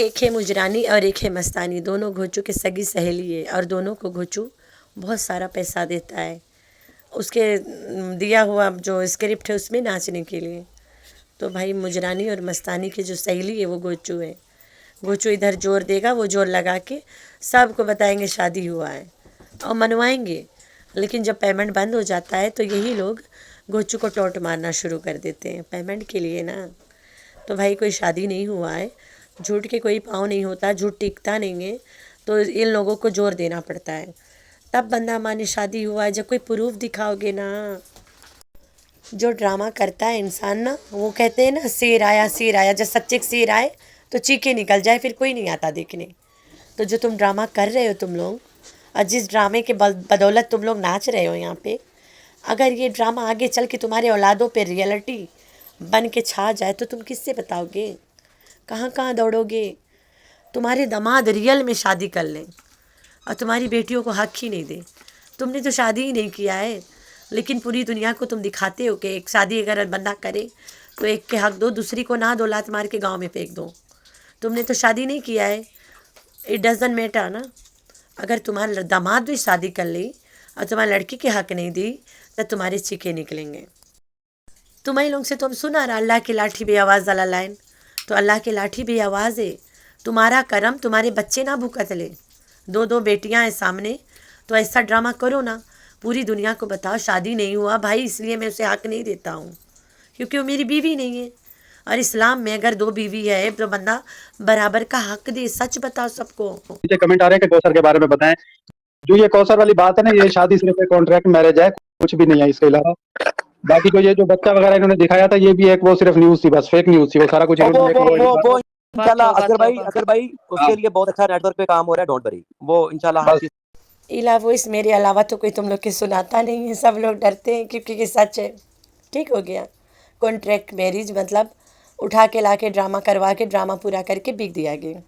ایک ہے مجرانی اور ایک ہے مستانی، دونوں گھوچو کے سگی سہیلی ہے اور دونوں کو گھوچو بہت سارا پیسہ دیتا ہے اس کے دیا ہوا جو اسکرپٹ ہے اس میں ناچنے کے لیے۔ تو بھائی مجرانی اور مستانی کی جو سہیلی ہے وہ گھوچو ہے۔ گھوچو ادھر زور دے گا، وہ زور لگا کے سب کو بتائیں گے شادی ہوا ہے اور منوائیں گے، لیکن جب پیمنٹ بند ہو جاتا ہے تو یہی لوگ گھوچو کو ٹوٹ مارنا شروع کر دیتے ہیں پیمنٹ کے لیے نا۔ تو بھائی کوئی شادی نہیں ہوا ہے، جھوٹ کے کوئی پاؤں نہیں ہوتا، جھوٹ ٹکتا نہیں ہے، تو ان لوگوں کو زور دینا پڑتا ہے تب بندہ مانے شادی ہوا ہے۔ جب کوئی پروف دکھاؤ گے نا، جو ڈرامہ کرتا ہے انسان نا، وہ کہتے ہیں نا شیر آیا شیر آیا، جب سچے شیر آئے تو چیخے نکل جائے پھر کوئی نہیں آتا دیکھنے۔ تو جو تم ڈرامہ کر رہے ہو تم لوگ، اور جس ڈرامے کے بدولت تم لوگ ناچ رہے ہو یہاں پہ، اگر یہ ڈرامہ آگے چل کے تمہارے اولادوں پہ ریئلٹی بن کے چھا جائے تو تم کس سے بتاؤ گے؟ کہاں کہاں دوڑو گے؟ تمہارے داماد ریئل میں شادی کر لیں اور تمہاری بیٹیوں کو حق ہی نہیں دے۔ تم نے تو شادی ہی نہیں کیا ہے، لیکن پوری دنیا کو تم دکھاتے ہو کہ ایک شادی اگر بندہ کرے تو ایک کے حق دو، دوسری کو نہ دو، لات مار کے گاؤں میں پھینک دو۔ تم نے تو شادی نہیں کیا ہے۔ اٹ ڈزنٹ میٹر نا، اگر تمہارا داماد بھی شادی کر لی اور تمہاری لڑکی کے حق نہیں دی تو تمہارے چیخے نکلیں گے۔ تمہیں لوگ سے تم سنا رہا اللہ کی لاٹھی بے آواز والا لائن، تو اللہ کی لاٹھی بے آواز ہے۔ تمہارا کرم تمہارے بچے نہ بھوکت لے، دو دو بیٹیاں ہیں سامنے، تو ایسا ڈرامہ کرو نا، پوری دنیا کو بتاؤ شادی نہیں ہوا بھائی، اس لیے میں اسے حق نہیں دیتا ہوں کیونکہ وہ میری بیوی نہیں ہے، اور اسلام میں اگر دو بیوی ہے تو بندہ برابر کا حق دے۔ سچ بتاؤ سب کو۔ مجھے کمنٹ آ رہے ہیں کہ کوثر کے بارے میں بتائیں۔ جو یہ کوثر والی بات ہے نا، یہ شادی صرف ایک کانٹریکٹ میرج ہے، کچھ بھی نہیں ہے اس کے علاوہ۔ باقی جو یہ جو بچہ وغیرہ انہوں نے دکھایا تھا، یہ بھی ایک وہ صرف نیوز تھی، بس فیک نیوز تھی، وہ سارا کچھ انہوں نے وہ انشاءاللہ اکبر بھائی اس کے لیے بہت اچھا نیٹ ورک پہ کام ہو رہا ہے، ڈونٹ وری، وہ انشاءاللہ ہر چیز علاوہ اس میرے علاوہ تو کوئی تم لوگ کے سناتا نہیں ہے، سب لوگ ڈرتے ہیں کیونکہ یہ سچ ہے۔ ٹھیک ہو گیا؟ کانٹریکٹ میرج مطلب اٹھا کے لا کے ڈرامہ کروا کے ڈرامہ پورا کر کے بک دیا گیا۔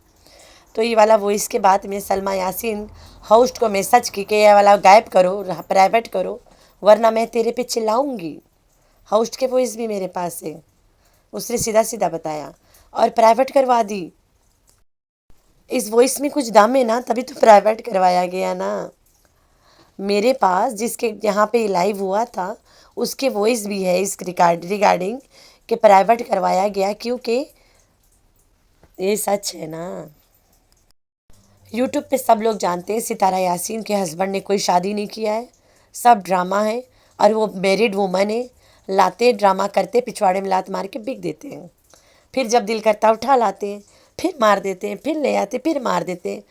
تو یہ والا وائس کے بعد میں سلمیٰ یاسین ہوسٹ کو میسج کی کہ یہ والا غائب کرو، پرائیویٹ کرو، ورنہ میں تیرے پہ چلاؤں گی۔ ہوسٹ کے وائس بھی میرے پاس ہے، اس نے سیدھا سیدھا بتایا اور پرائیویٹ کروا دی۔ اس وائس میں کچھ دم ہے نا، تبھی تو پرائیویٹ کروایا گیا نا۔ میرے پاس جس کے یہاں پہ لائیو ہوا تھا اس کے وائس بھی ہے اس ریگارڈنگ کہ پرائیویٹ کروایا گیا، کیونکہ یہ سچ ہے نا۔ یوٹیوب پہ سب لوگ جانتے ہیں ستارہ یاسین کے ہسبینڈ نے کوئی شادی نہیں کیا ہے، سب ڈرامہ ہے، اور وہ میریڈ وومن ہے، لاتے ڈرامہ کرتے پچھواڑے میں لات مار کے بک دیتے ہیں، پھر جب دل کرتا اٹھا لاتے ہیں، پھر مار دیتے ہیں، پھر لے آتے پھر مار دیتے ہیں۔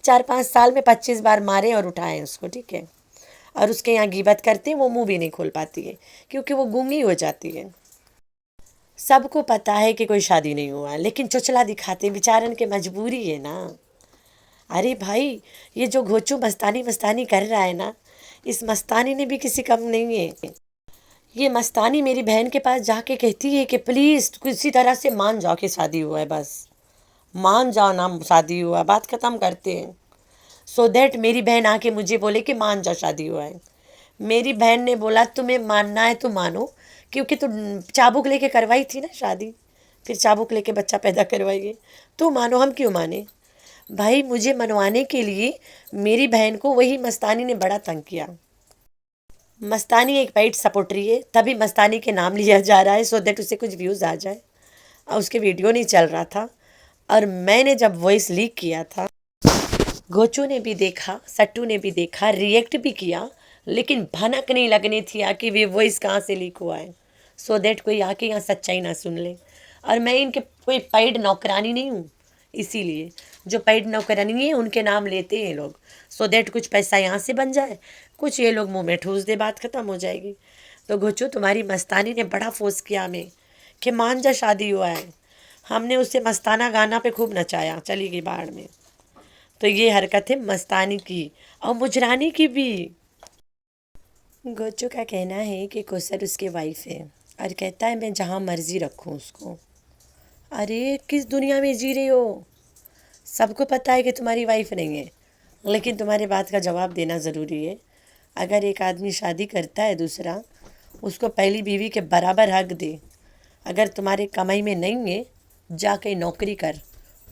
4-5 سال میں 25 بار مارے اور اٹھائے اس کو، ٹھیک ہے؟ اور اس کے یہاں غیبت کرتے ہیں، وہ منہ بھی نہیں کھول پاتی ہے کیونکہ وہ گونگی ہو جاتی ہے۔ سب کو پتہ ہے کہ کوئی شادی نہیں ہوا، لیکن چچلا دکھاتے ہیں، بیچارن کے مجبوری ہے نا۔ ارے بھائی یہ جو گھوچو مستانی کر رہا ہے نا، اس مستانی نے بھی کسی کم نہیں ہے۔ یہ مستانی میری بہن کے پاس جا کے کہتی ہے کہ پلیز کسی طرح سے مان جاؤ کہ شادی ہوا ہے، بس مان جاؤ نا شادی ہوا ہے، بات ختم کرتے ہیں، سو دیٹ میری بہن آ کے مجھے بولے کہ مان جاؤ شادی ہوا ہے۔ میری بہن نے بولا تمہیں ماننا ہے تو مانو، کیونکہ تو چابک لے کے کروائی تھی نا شادی، پھر چابک لے کے بچہ پیدا کروائیے، تو مانو، ہم کیوں مانے؟ بھائی مجھے منوانے کے لیے میری بہن کو وہی مستانی نے بڑا تنگ کیا۔ مستانی ایک پیڈ سپورٹری ہے، تبھی مستانی کے نام لیا جا رہا ہے سو دیٹ اسے کچھ ویوز آ جائے، اور اس کے ویڈیو نہیں چل رہا تھا، اور میں نے جب وائس لیک کیا تھا، گوچو نے بھی دیکھا، سٹو نے بھی دیکھا، ریئیکٹ بھی کیا، لیکن بھنک نہیں لگنی تھی آ کے یہ وائس کہاں سے لیک ہوا ہے، سو دیٹ کوئی آ کے یہاں سچائی نہ سن لے۔ اور میں ان کے کوئی پیڈ نوکرانی نہیں ہوں، اسی لیے جو پیڈ نوکرانی ہے ان کے نام لیتے ہیں لوگ، سو دیٹ کچھ پیسہ یہاں سے بن جائے، کچھ یہ لوگ منہ میں ٹھوس دے، بات ختم ہو جائے گی۔ تو گھوچو تمہاری مستانی نے بڑا فورس کیا ہمیں کہ مان جا شادی ہوا ہے، ہم نے اسے مستانہ گانا پہ خوب نچایا، چلی گئی باہر میں۔ تو یہ حرکت ہے مستانی کی اور مجرانی کی بھی۔ گوچو کا کہنا ہے کہ کوثر اس کے وائف ہے اور کہتا ہے میں جہاں مرضی رکھوں اس کو۔ ارے کس دنیا میں جی رہے ہو؟ سب کو پتہ ہے کہ تمہاری وائف نہیں ہے، لیکن تمہارے بات کا جواب دینا ضروری ہے۔ اگر ایک آدمی شادی کرتا ہے دوسرا، اس کو پہلی بیوی کے برابر حق دے۔ اگر تمہارے کمائی میں نہیں ہے، جا کے نوکری کر،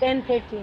10:30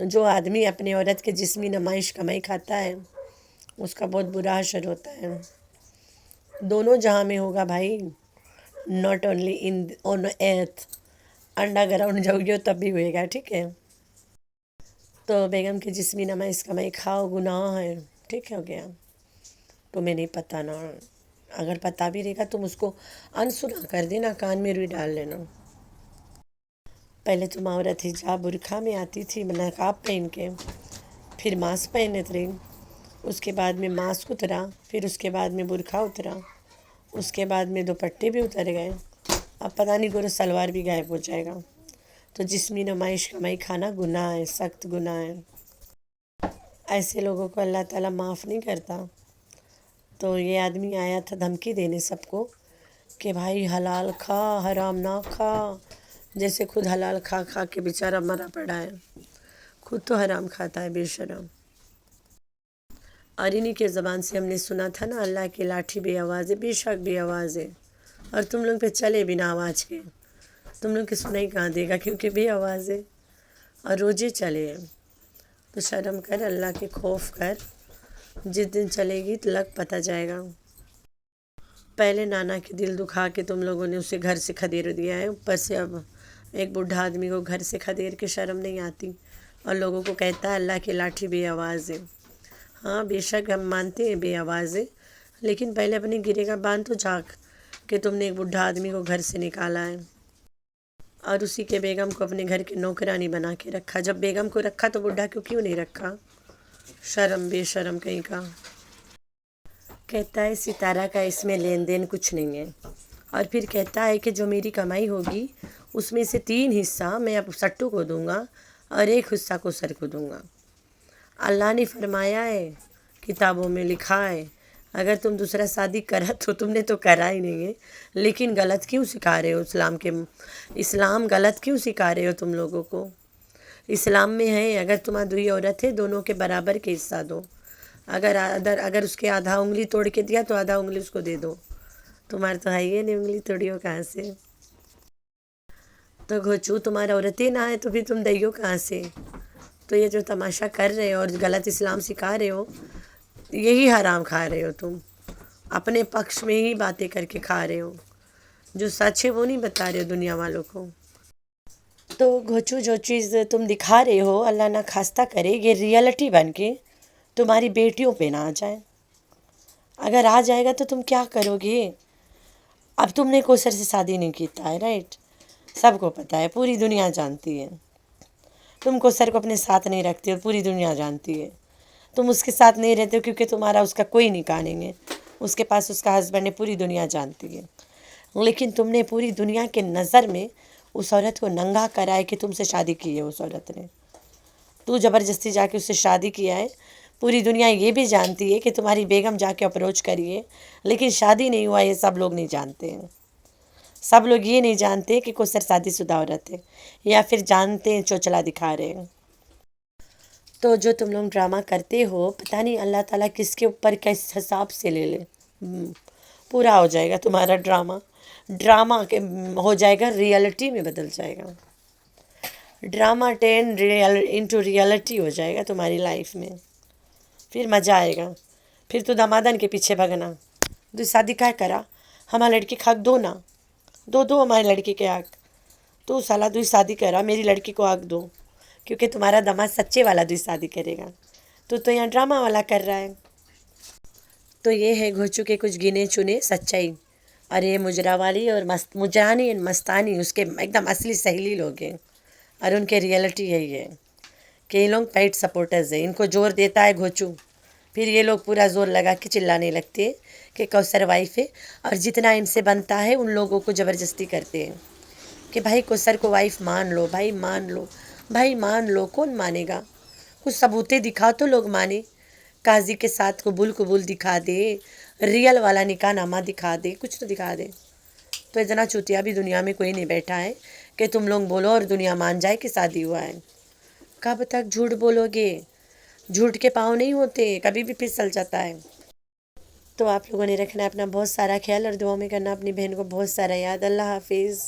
جو آدمی اپنی عورت کے جسمی نمائش کمائی کھاتا ہے اس کا بہت برا حشر ہوتا ہے. دونوں جہاں میں ہوگا بھائی، not only on earth, under ground جاؤ گے تب بھی ہوئے گا. ٹھیک ہے، تو بیگم کی جسمی نمائش کمائی کھاؤ گناہ ہے. ٹھیک ہو گیا. تمہیں نہیں پتہ نا، اگر پتہ بھی رہے گا تم اس کو انسنا کر دینا، کان میں روئی ڈال لینا. پہلے تم عورت حجاب برقع میں آتی تھی، نقاب پہن کے، پھر ماسک پہنے تھے، اس کے بعد میں ماسک اترا، پھر اس کے بعد میں برقع اترا، اس کے بعد میں دوپٹے بھی اتر گئے، اب پتہ نہیں گورو سلوار بھی غائب ہو جائے گا. تو جسمی نمائش کمائی کھانا گناہ ہے، سخت گناہ ہے. ایسے لوگوں کو اللہ تعالیٰ معاف نہیں کرتا. تو یہ آدمی آیا تھا دھمکی دینے سب کو کہ بھائی حلال کھا، حرام نہ کھا. جیسے خود حلال کھا کھا کے بیچارہ مرا پڑا ہے، خود تو حرام کھاتا ہے بے شرم. اور انہی کے زبان سے ہم نے سنا تھا نا، اللہ کی لاٹھی بے آواز ہے. بے شک بے آواز ہے، اور تم لوگ پہ چلے بنا آواز کے. تم لوگ کی سنائی کہاں دے گا، کیونکہ بے آواز ہے اور روزے چلے. تو شرم کر، اللہ کے خوف کر. جس دن چلے گی تو لگ پتہ جائے گا. پہلے نانا کے دل دکھا کے تم لوگوں نے اسے گھر سے کھدیر دیا ہے، اوپر سے اب ایک بوڑھا آدمی کو گھر سے کھدیر کے شرم نہیں آتی، اور لوگوں کو کہتا ہے اللہ کی لاٹھی بے آواز ہے. ہاں بے شک ہم مانتے ہیں بے آواز ہے، لیکن پہلے اپنے گرے کا باندھ تو جھاگ کہ تم نے ایک بوڑھا آدمی کو گھر سے نکالا ہے اور اسی کے بیگم کو اپنے گھر کے نوکرانی بنا کے رکھا. جب بیگم کو رکھا تو بوڑھا کو کیوں نہیں رکھا؟ شرم بے شرم کہیں کا. کہتا ہے ستارہ کا اس میں لین دین کچھ نہیں ہے، اور پھر کہتا ہے کہ جو میری کمائی ہوگی اس میں سے 3 حصہ میں اب سٹو کو دوں گا اور 1 حصہ کو سر کو دوں گا. اللہ نے فرمایا ہے، کتابوں میں لکھا ہے، اگر تم دوسرا شادی کرا تو تم نے تو کرا ہی نہیں ہے، لیکن غلط کیوں سکھا رہے ہو؟ اسلام غلط کیوں سکھا رہے ہو تم لوگوں کو؟ اسلام میں ہے اگر تمہاری 2 عورت ہے دونوں کے برابر کے حصہ دو. اگر اس کے آدھا انگلی توڑ کے دیا تو آدھا انگلی اس کو دے دو. تمہارے تو ہے ہی نہیں انگلی توڑی ہو کہاں سے؟ تو گھوچو تمہارا عورتیں نہ ہے تو پھر تم دئیو کہاں سے؟ تو یہ جو تماشا کر رہے ہو اور غلط اسلام سکھا رہے ہو، یہی حرام کھا رہے ہو تم. اپنے پکش میں ہی باتیں کر کے کھا رہے ہو، جو سچ ہے وہ نہیں بتا رہے ہو دنیا والوں کو. تو گھوچو جو چیز تم دکھا رہے ہو اللہ نہ خواستہ کرے یہ ریئلٹی بن کے تمہاری بیٹیوں پہ نہ آ جائے. اگر آ جائے گا تو تم کیا کرو گے؟ اب تم نے کوثر سے شادی نہیں کیتا ہے، رائٹ؟ سب کو پتہ ہے، پوری دنیا جانتی ہے. تم کوثر کو اپنے ساتھ نہیں رکھتے ہو، پوری دنیا جانتی ہے. تم اس کے ساتھ نہیں رہتے ہو کیونکہ تمہارا اس کا کوئی نکاح نہیں ہے، اس کے پاس اس کا ہسبینڈ ہے، پوری دنیا جانتی ہے. لیکن تم نے پوری دنیا کے نظر میں اس عورت کو ننگا کرا ہے کہ تم سے شادی کی ہے. اس عورت نے تو زبردستی جا کے اس سے شادی کیا ہے. پوری دنیا یہ بھی جانتی ہے کہ تمہاری بیگم جا کے اپروچ کریے، لیکن شادی نہیں ہوا. یہ سب لوگ نہیں جانتے ہیں. سب لوگ یہ نہیں جانتے کہ کوثر شادی شدہ عورت ہے، یا پھر جانتے ہیں چوچلا دکھا رہے ہیں. تو جو تم لوگ ڈرامہ کرتے ہو پتہ نہیں اللہ تعالیٰ کس کے اوپر کس حساب سے لے لے. پورا ہو جائے گا تمہارا ڈرامہ ہو جائے گا، ریئلٹی میں بدل جائے گا. ڈرامہ انٹو ریئلٹی ہو جائے گا تمہاری لائف میں. پھر مزہ آئے گا. پھر تو دمادن کے پیچھے بھگنا. تو شادی کیا کرا؟ ہمارا لڑکی کے حق دو نا، دو ہمارے لڑکی کے حق. تو سالہ دوئی شادی کرا، میری لڑکی کو حق دو، کیونکہ تمہارا دماد سچے والا دوئی شادی کرے گا. تو یہاں ڈرامہ والا کر رہا ہے. تو یہ ہے گھوچو کے کچھ گنے چنے سچائی. اور یہ مجرا والی اور مجرانی مستانی اس کے ایک دم اصلی سہیلی لوگ ہیں، اور ان کے ریئلٹی یہی ہے کہ یہ لوگ پیٹ سپورٹرز ہیں. ان کو زور دیتا ہے گھوچو، پھر یہ لوگ پورا زور لگا کے چلانے لگتے کہ کوثر وائف ہے، اور جتنا ان سے بنتا ہے ان لوگوں کو زبردستی کرتے ہیں کہ بھائی کوثر کو وائف مان لو، بھائی مان لو، بھائی مان لو. کون مانے گا؟ کچھ ثبوتیں دکھاؤ تو لوگ مانے. قاضی کے ساتھ قبول دکھا دے، ریئل والا نکاح نامہ دکھا دے، کچھ تو دکھا دے. تو اتنا چوتیا بھی دنیا میں کوئی نہیں بیٹھا ہے کہ تم لوگ بولو اور دنیا مان جائے کہ شادی ہوا ہے. کب تک جھوٹ بولو گے؟ جھوٹ کے پاؤں نہیں ہوتے، کبھی بھی پھسل جاتا ہے. تو آپ لوگوں نے رکھنا اپنا بہت سارا خیال، اور دعاؤں میں کرنا اپنی بہن کو بہت سارا یاد. اللہ حافظ.